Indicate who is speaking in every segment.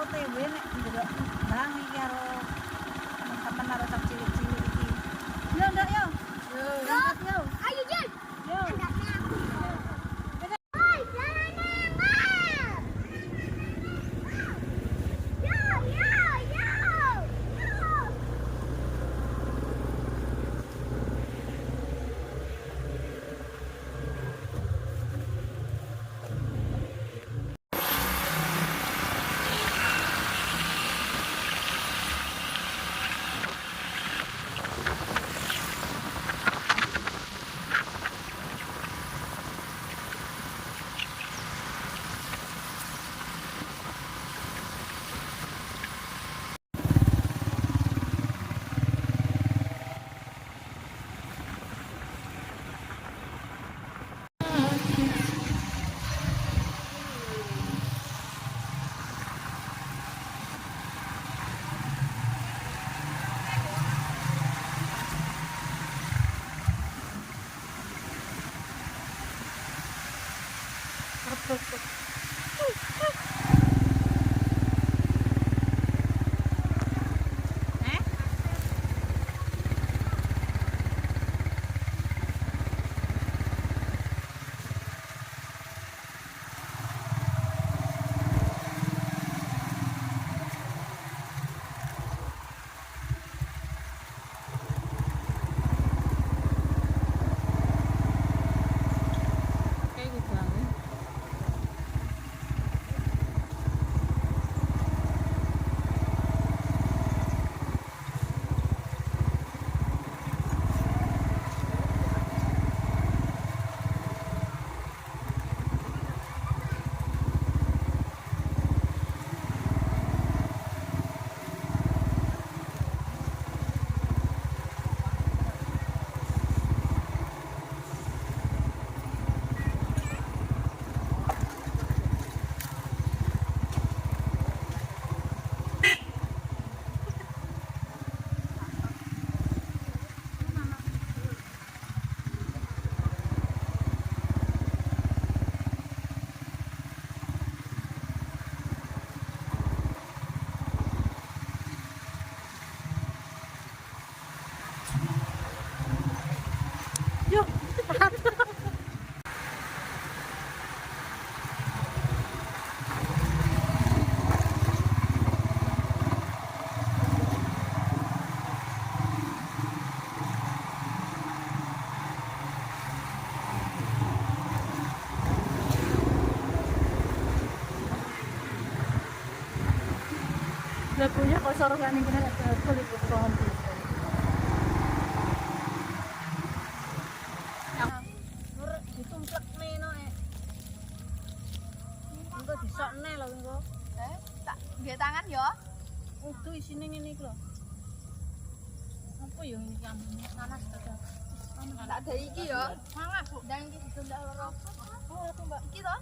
Speaker 1: TW nek ndelok bang iki karo temen karo sak cilik-cilik iki. Yo ndak yo. Yo, angkat yo.
Speaker 2: Ayo Jen.
Speaker 1: Yo.
Speaker 2: Anaknya aku. Hai, jalan Mak. Yo, yo, yo. Yo.
Speaker 1: Yo. Lagunya kok sorongan ini kena kulit kompi. Ditumplek neno engko disokne lho engko.
Speaker 2: Tak nggih tangan yo.
Speaker 1: Udu isine ngene iki lho. Apa ya iki panas tenan.
Speaker 2: Tak ada iki yo.
Speaker 1: Panas, Bu.
Speaker 2: Dan iki ditunda loro.
Speaker 1: Oh, aku Mbak.
Speaker 2: Iki to.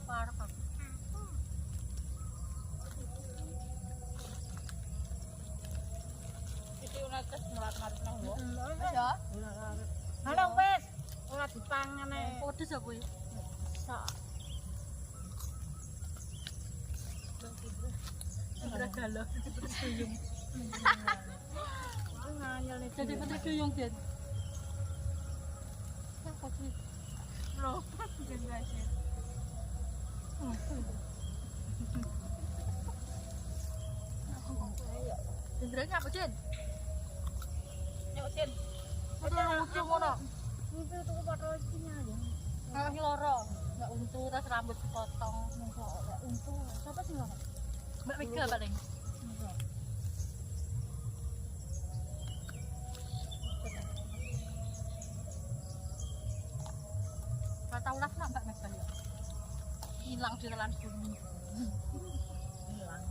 Speaker 1: Parek aku. Iki ora tes mulat-mulat nang wo.
Speaker 2: Wis yo.
Speaker 1: Halo wis. Ora dipangan ae.
Speaker 2: Pedes ya kuwi.
Speaker 1: Sak.
Speaker 2: Ora galau.
Speaker 1: Tuyung. Itu nganyel nih.
Speaker 2: Jadi pedes duyung, Den. Apa sih?
Speaker 1: Loh, mungkin guys ya.
Speaker 2: Jendranya apa, Jen?
Speaker 1: Yuk, Sin.
Speaker 2: Ada lucu ngono.
Speaker 1: Itu tuh foto isinya aja.
Speaker 2: Kalau si loro, enggak untu terus rambut dipotong.
Speaker 1: Enggak untung. Siapa sih enggak?
Speaker 2: Mbak Mega paling.
Speaker 1: Enggak.
Speaker 2: Kalau tahu lah Mbak Mega ya. Hilang di telan bumi.
Speaker 1: Hilang.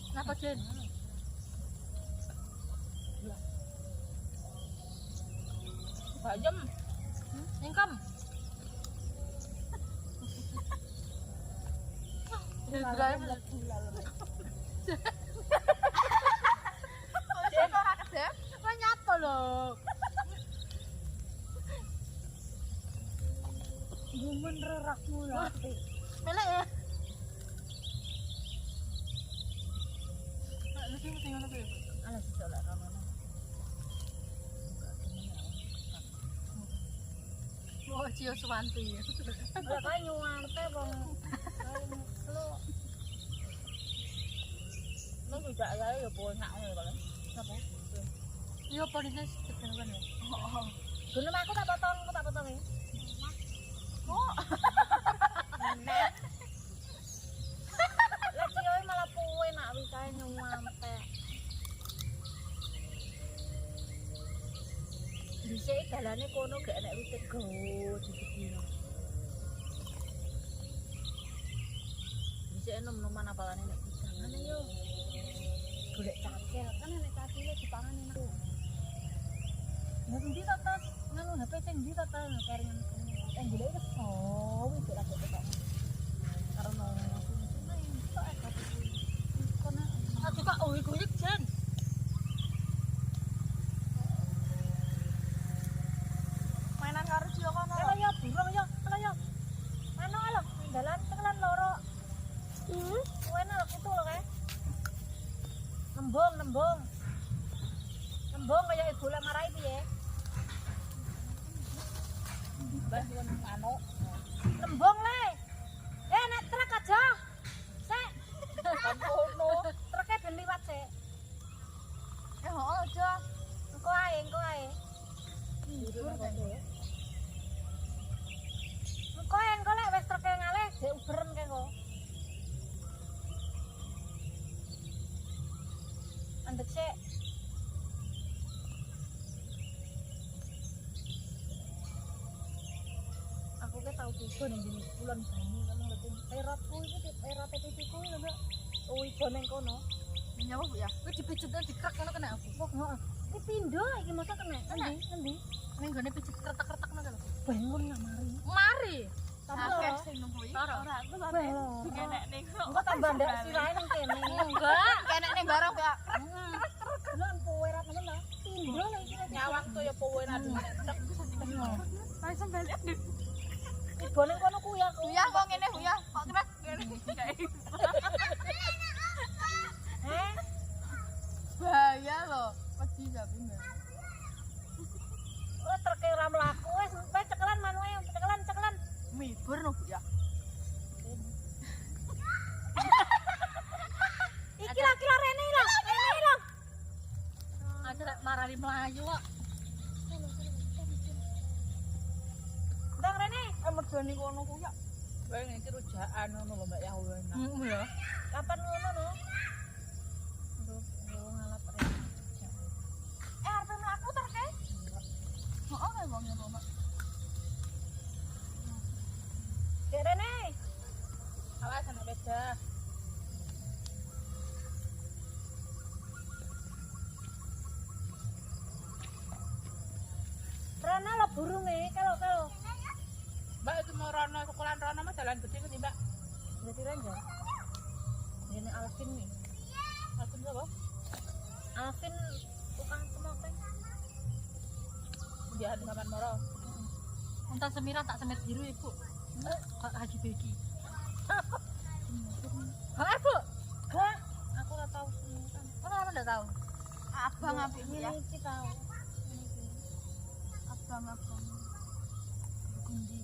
Speaker 2: Kenapa, Jen? bayam. Ingkem. Drive. Dia kok ora kedep? Kok nyapa lho?
Speaker 1: Gumen rerakmu lah.
Speaker 2: Melek ya. Lagi mesti ngono kuwi.
Speaker 1: Alah sesuk lek rono.
Speaker 2: Oh, Cio Suwanti.
Speaker 1: Lah kan nyuwante wong lu. Lu tidak ya ya punya ngono kok. Apa?
Speaker 2: Yo polisnya kedengeran ya.
Speaker 1: Oh. Gelem aku tak potong iki.
Speaker 2: Oh.
Speaker 1: Lah Cio malah puwe nak wikae nyuwante. Dhisik dalane kono gak enek wite go digedhi. Dhisik enom-enoman apalane nek jangan yo. Golek cacil kan nek cacile dipangani aku. Nek ndi ta tas nganu HP sing ndi ta tas karingan kono. Golek wis sawi kok lagi kok. Karena aku kok ada kono.
Speaker 2: Aku kok guyeg jan. Mainan karo Cio kono.
Speaker 1: Kalau ya burung ya, kalau ya. Mana lho, dalan tekan loro. Kuwene lho itu lho kae. Nembung. Nembung kaya ibu lek marai piye? Mbah anu. Nembung le. Nek truk aja. Sek. Kono. Truke ben liwat sik.
Speaker 2: Heeh aja.
Speaker 1: Engko ae. Engko lek wis truke ngalih, dhek uberen kae kok. Andek sik. Aku ke tau tiba ning ngene bulan banyu kan ngerti. Peratku iki perat TV-ku lho, Mbak. Oh, ibu ning kono.
Speaker 2: Nyawa Bu ya. Kuwi dipijetnya dikrak ngono kena aku.
Speaker 1: Wah, heeh. Iki pindho iki masa kena. Endi?
Speaker 2: Ning gone pijet kretek-kretek ngono lho.
Speaker 1: Bangun ngamari.
Speaker 2: Mari.
Speaker 1: Tapi
Speaker 2: Akeh
Speaker 1: lho.
Speaker 2: sing nungguin. Ora aku
Speaker 1: Weh, lho.
Speaker 2: kenek ning.
Speaker 1: Engko tambah ndak sirahe ning kene.
Speaker 2: Enggak, kenek ning barang ya.
Speaker 1: Lah power apa ngono? Pindho lho iki.
Speaker 2: Nyawang tuh ya power adu. Langsung balik.
Speaker 1: Ibu ning kono ku ya.
Speaker 2: Ya kok ngene Bu ya. Kok krek ngene. Bahaya loh. Wedi tapi mbak.
Speaker 1: Oh, truk ora mlaku wis cekelan manuke cekelan.
Speaker 2: Mibur no Bu ya.
Speaker 1: Iki lho rene lho.
Speaker 2: Aja lek marani mlayu kok.
Speaker 1: Ndang rene.
Speaker 2: Merjani kono ku ya.
Speaker 3: Wae iki rujaan ngono lho Mbak Yahya.
Speaker 2: Heeh ya.
Speaker 1: Kapan ngono no? Aduh, ngalap rene.
Speaker 2: Arep mlaku ta kae? Heeh kae wong ngono, Mak.
Speaker 1: Dek rene.
Speaker 3: Awas anak beda.
Speaker 1: Rana lho burunge kalau.
Speaker 3: Mbak itu mau rono sekolahan rono mah jalan gede kan Mbak.
Speaker 1: Berarti ranjang. Ini Alvin nih.
Speaker 3: Alvin apa?
Speaker 1: Alvin tukang semoteng.
Speaker 3: Dia di Kapan Moro.
Speaker 2: Entar semira tak semir biru Ibu. Kak Haji Beki.
Speaker 1: Hah, Bu? Gak. Aku ora tahu semutan.
Speaker 2: Mana ndak tahu. Abang apik ya.
Speaker 1: Ini iki tahu.
Speaker 2: Abang. Kundi.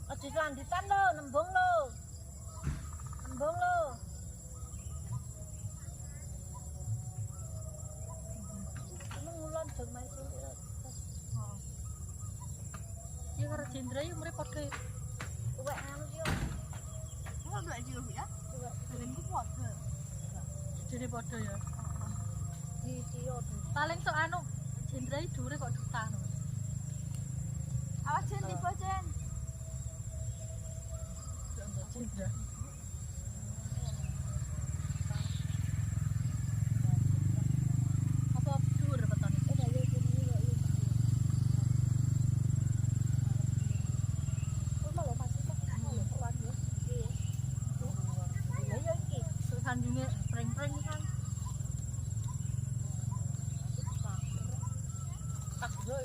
Speaker 1: Aja lanjutan lho, nembung lho. Ini ngulon jeng main sulit.
Speaker 2: Heeh. Ya karo Jendra yo mrene padha.
Speaker 1: Tuwek anu ki yo.
Speaker 2: Ora ndak jero ya.
Speaker 1: Tuwek
Speaker 2: Dalem ku padha. Jadi padha ya.
Speaker 1: di Tio.
Speaker 2: Paling sok anu Jendra iki dhuwure kok dutan. Awas Jen tiba Jen.
Speaker 1: Apa dhuwur petone? Sandinge pring-pring kan. Tak bro.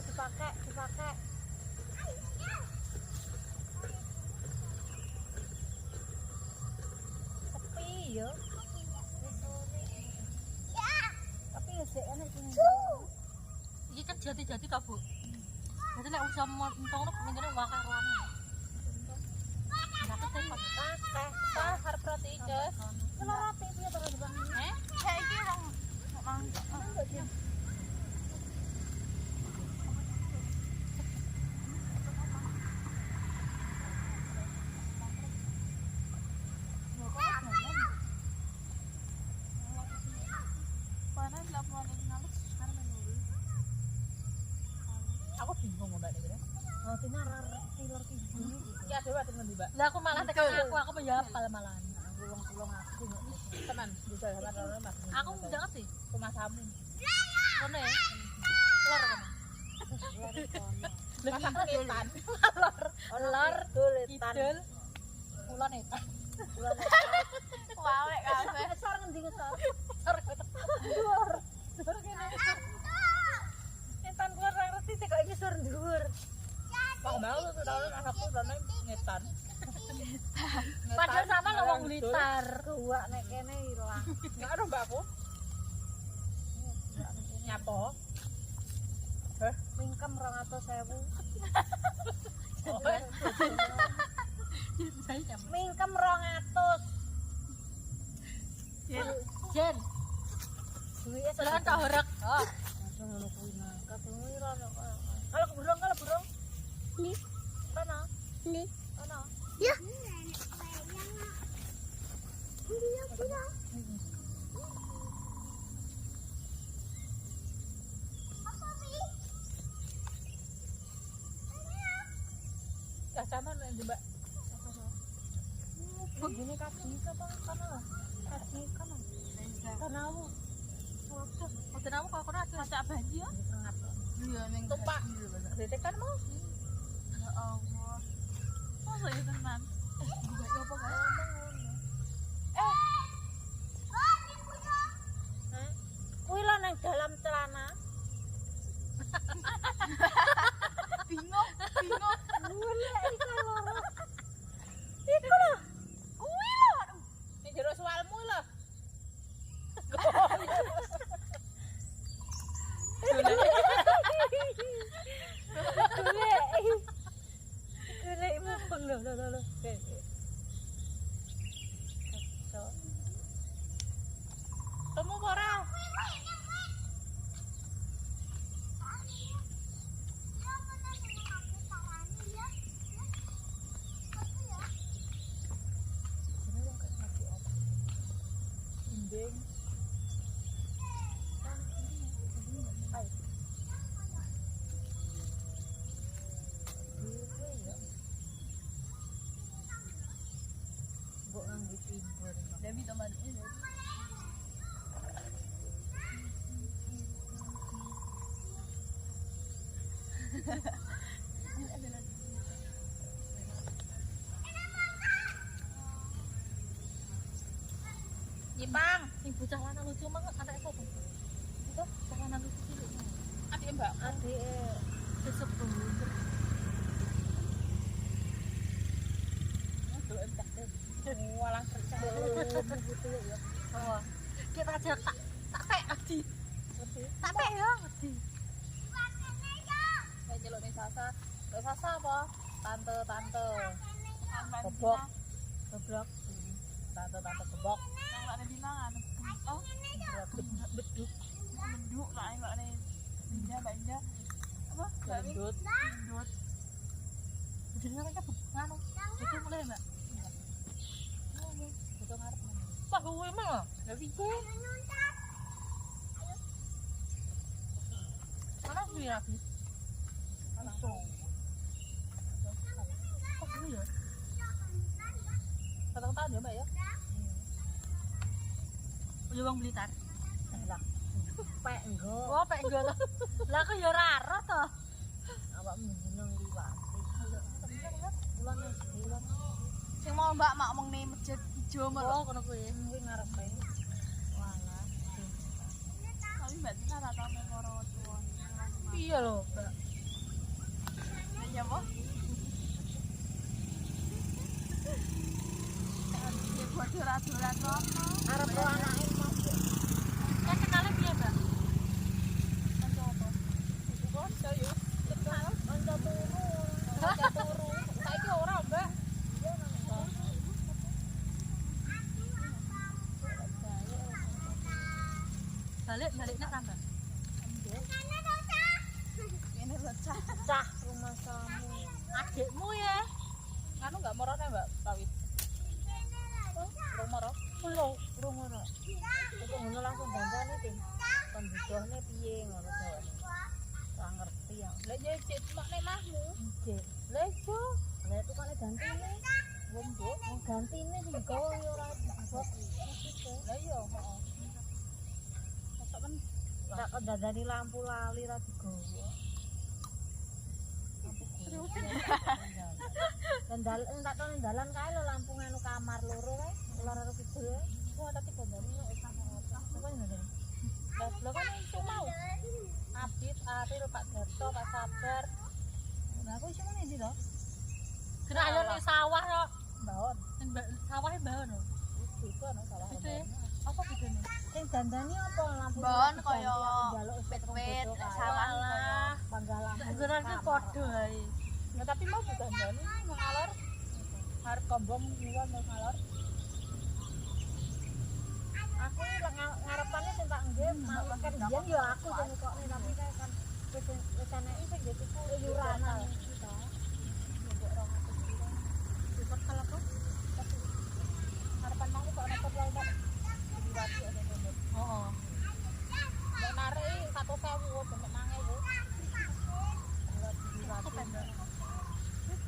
Speaker 1: Sepatunya dipakai. Sepi ya. Tapi ya sik enak sing.
Speaker 2: Iki kan jati-jati ta, Bu. Berarti nek usah mentong ning kene wakar ruangan. Enggak ketemu.
Speaker 3: Harap roti Cus.
Speaker 1: Kalau roti piye to Bang?
Speaker 2: Kayak iki wong
Speaker 3: Aku bingung Mbak nek.
Speaker 1: Oh, tinar tilor tidur.
Speaker 3: Iki ada wae temen Mbak.
Speaker 2: Lah aku malah tekan aku menjapal malahan.
Speaker 1: Pulang aku.
Speaker 3: Teman bisa sama orang Mas.
Speaker 2: Aku ndak ngerti.
Speaker 3: Rumah kamu.
Speaker 2: Ngono ya. Lor kono.
Speaker 3: Masak ketan.
Speaker 1: Lor dulitan.
Speaker 2: Kidul. Kulon etan.
Speaker 3: Wawek kabeh.
Speaker 1: Ngesor ngendi ngesor?
Speaker 2: Sor.
Speaker 1: Dhuwur. Dhuwur kene. Etan keluar nang reti kok ngesor dhuwur.
Speaker 3: Pak mau tuh tahu anakku rene ngetan.
Speaker 2: Padahal sama lo wong Blitar.
Speaker 1: Gua nek kene ilang.
Speaker 3: Enggak ada Mbakku. Nyapo?
Speaker 1: Mingkem 200.000. Mingkem 200.
Speaker 2: Jen.
Speaker 1: Duwike
Speaker 2: Silakan tak horek. Oh.
Speaker 1: langsung ngono kuwi nah. Kadung ira nek. Kalau burung. Nih. Kono. Nih. Kono. Ya.
Speaker 3: Ya sama nek Mbak.
Speaker 1: Begini kaki apa kono? Kaki kono. Kono.
Speaker 2: Boten aku kok ora masak baji ya. Iya ning
Speaker 3: Tumpak. Detekan mau.
Speaker 2: Ya Allah. Masa ya tenan? Juga ya apa guys?
Speaker 1: Kuwi lho nang dalam celana.
Speaker 2: Bingung.
Speaker 1: Golek iki lho.
Speaker 2: Iku lho. Kuwi lho.
Speaker 3: Ning jero sualmu lho.
Speaker 1: Golek mumpung lho.
Speaker 3: Temu ora? Inding.
Speaker 1: Mbok nganggo timbul.
Speaker 2: Dewi teman ini.
Speaker 3: Jipang.
Speaker 2: Sing bocah lanang lucu banget anak sapa? Itu bocah lanang lucu cilik.
Speaker 3: Adik Mbak.
Speaker 1: Adike
Speaker 2: Disebut.
Speaker 3: Dulu entek deh. Walang kerja.
Speaker 1: gitu ya.
Speaker 2: Oh. Kita aja tak tek adi. Tak tek ya adi.
Speaker 3: Kayak celuk ning sasa
Speaker 1: tante gebok gebrok tante gebok
Speaker 3: Nang lak di mangan. Oh,
Speaker 1: beduk
Speaker 3: menduk lak nek Indah, Mbak Indah. Apa?
Speaker 1: gendut
Speaker 3: Gendut.
Speaker 2: Jadi mereka nganu. Itu mulai Mbak.
Speaker 1: itu ngarep
Speaker 2: Wah, gue emang.
Speaker 1: lha piye
Speaker 2: Mana sih lagi?
Speaker 1: langsung
Speaker 2: Kok dulu ya?
Speaker 1: Patang tahun ya mbak ya
Speaker 2: Udah Bang Blitar.
Speaker 1: lah pek enggo
Speaker 2: Oh, pek enggak lah. Lah aku ya raro toh.
Speaker 1: awak menjeneng liwat ulan ulan
Speaker 3: Sing mau Mbak mak omong nih masjid ijo mah.
Speaker 2: Oh, kono kuwi.
Speaker 1: kuwi ngarepe walah
Speaker 3: Tapi Mbak Tina ora tau ning loro tuwa.
Speaker 2: Iya loh, Mbak.
Speaker 3: Ya apa? Ya buat dolan-dolan rono.
Speaker 1: arep ro anake mas
Speaker 2: Kan kenalnya piye, Mbak?
Speaker 3: Kanca apa? Iku kanca yo.
Speaker 1: kanca turu
Speaker 3: Saiki ora, Mbak.
Speaker 2: Baliknya kan, Mbak.
Speaker 3: Ini bocah.
Speaker 1: cah rumah kamu
Speaker 2: Adikmu ya.
Speaker 3: Anu enggak morone, Mbak, kawit. Rumah roh.
Speaker 1: urung ngono itu ngono langsung dandane ting kon butuhne piye ngono jawane ora ngerti ya
Speaker 3: Lah ya cek mak nek mahmu.
Speaker 1: ije lha iso lha itu kan gantine
Speaker 3: Wombok.
Speaker 1: gantine sing gawe yo ora bobot
Speaker 3: Lah iya, heeh. Masa kan
Speaker 1: tak kendandani lampu lali ra digowo kendal tak tone dalan kae lho lampu nganu kamar loro kae loro karo kidul oh tapi kendane wis sampe apa apa ngene
Speaker 3: lah kan iso mau. Abid, Aril, Pak Darto, Pak Sabar,
Speaker 1: nah aku iso ngene iki to
Speaker 2: Kena ayo ning sawah kok.
Speaker 1: mbahon
Speaker 2: Ning sawahe mbahon lho.
Speaker 1: itu ana salah
Speaker 2: Itu ya. Apa bedane?
Speaker 1: sing dandani apa lampu
Speaker 3: Mbahon kaya
Speaker 1: njaluk
Speaker 3: pit-pit,
Speaker 1: sawah
Speaker 3: sawah.
Speaker 1: panggal lampu
Speaker 2: Gunane padha ae.
Speaker 3: Nah, tapi mau digandani mengalor. Arep kombong nyuwun mengalor.
Speaker 1: aku ngarepane sing tak nggih kan biyen yo aku sing kok tapi kae kan wis enek sing nggih tuku yuranan iki to
Speaker 2: Cepet kalau kok.
Speaker 3: Harapan mau kok ana pot lain. Diwati ada kombong.
Speaker 2: Oh.
Speaker 3: Nek narik 1.000 bentuk mangai ku.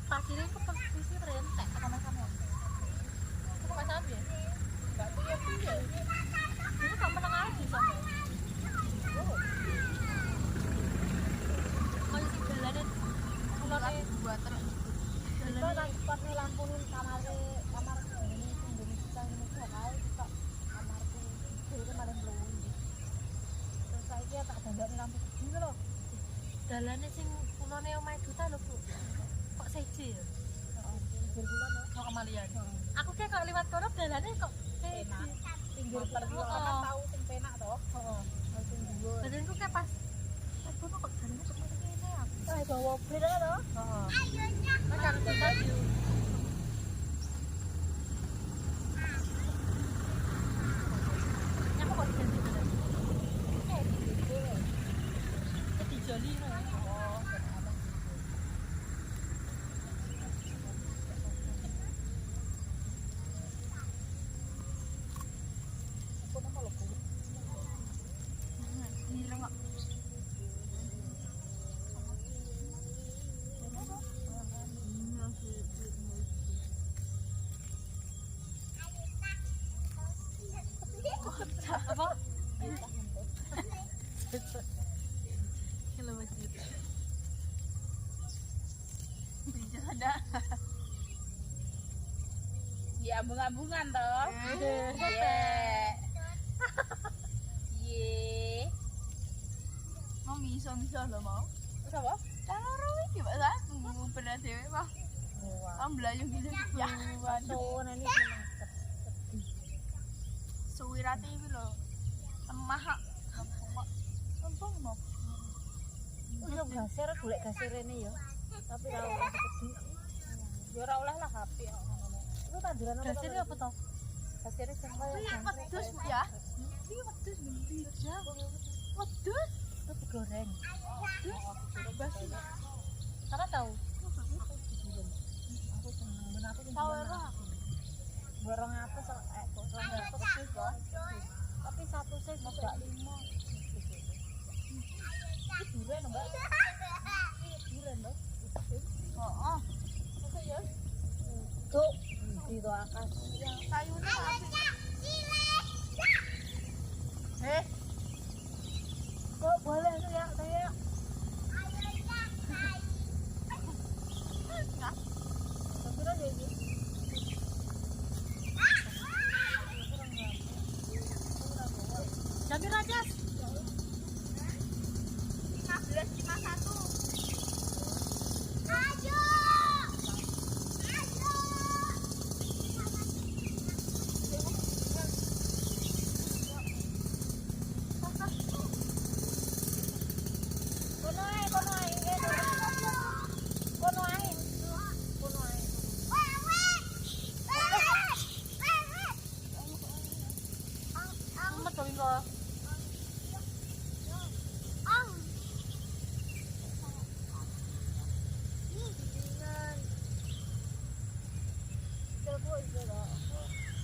Speaker 2: Pasirnya kok posisi rentek sama kamu. Itu kok masalah ya?
Speaker 3: Enggak piye-piye.
Speaker 2: Ini kok meneng ae bisa. Kayak sing dalane kulone
Speaker 3: Buat terus.
Speaker 1: itu tak pas nih lampu nih kamar ini sing kita ini kok kae kok kamarku itu kemarin belum terus saiki tak dandani lampu iki lho
Speaker 2: dalane sing kulone omahe Duta lho, Bu. Kok seje ya?
Speaker 1: pinggir kula to
Speaker 2: Mau kemalian. Aku kayak kalau lewat kono dalane kok seje.
Speaker 3: Enak.
Speaker 1: pinggir
Speaker 3: Motor
Speaker 1: kula
Speaker 3: juga kan tahu sing penak to.
Speaker 2: Heeh.
Speaker 1: sing dhuwur
Speaker 2: Badanku kayak pas kono kok dalane kok ngene ya.
Speaker 1: ah gawa beda to
Speaker 2: Heeh. Kan kan Duta view. Nyapa kok ganti dalan? Dijoli no.
Speaker 1: oh
Speaker 3: Aku nama lho.
Speaker 2: Nileng kok. Apa? Hello masjid.
Speaker 3: Bisa ada. Ya ambung-ambungan toh. Iya. Iya. Mau miso lho mau. Terus apa? Karo iki Mbak Sa. Bener dhewe mah.
Speaker 1: wah
Speaker 3: Am belayu gitu. Ya, waduh.
Speaker 1: so ini seneng
Speaker 3: Suwirati iki lho. Lemah. Empung mau.
Speaker 1: Yo gasir golek gasir rene yo. Tapi ra ora sedih. Ya ora oleh lah HP kok ngono. Itu tanduran apa?
Speaker 2: Dasarnya apa toh?
Speaker 1: Dasarnya sing kaya
Speaker 3: Ini
Speaker 1: jangkrik.
Speaker 3: wedhus Bu ya. Ini wedhus bener ya. Wedhus.
Speaker 2: Itu digoreng.
Speaker 3: Basi.
Speaker 2: Kakak tahu?
Speaker 1: Aku seneng men aku sing
Speaker 3: Tahu
Speaker 1: seneng.
Speaker 3: ora?
Speaker 1: Borong apa kok selanggar pedus kok. Tapi satu sih enggak 5. Iki duren, Mbak. Iki duren lho.
Speaker 3: Heeh. Oke ya.
Speaker 1: Tuh, di to akas.
Speaker 3: Kayune apik.
Speaker 1: Kok boleh tuh ya, saya. Kira aja ini.
Speaker 2: Jamir Rajas.
Speaker 3: 1551. Ayo.
Speaker 1: Kono ae, kono ae. Kono ae. Kono ae.
Speaker 2: Amat dong kok.
Speaker 1: Coba